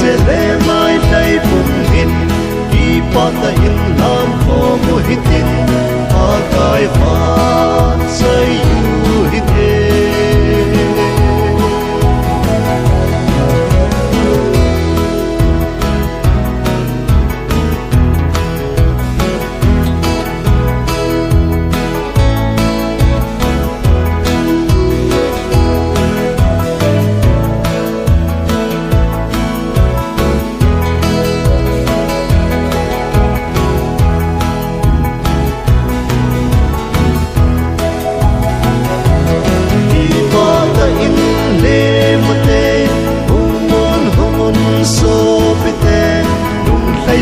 se le mai lai pum hin ki pata in lam kho mu hitin a kai fa sai yu hite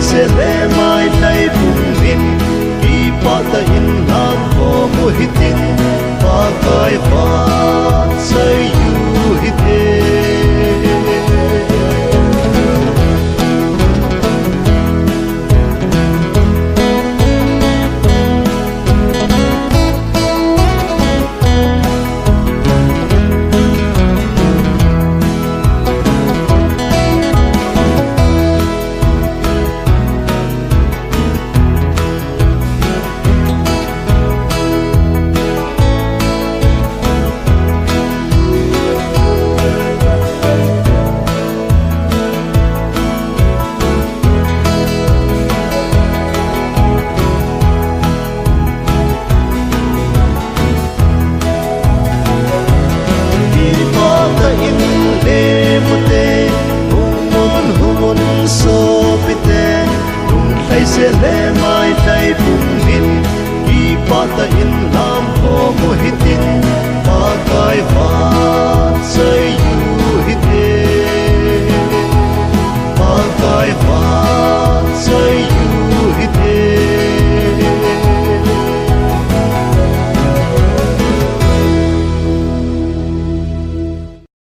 se le mai lai pum hin ki pata in lam kho mu hitin pa kai fa sai yu hite se le mai lai pum hin ki pata in la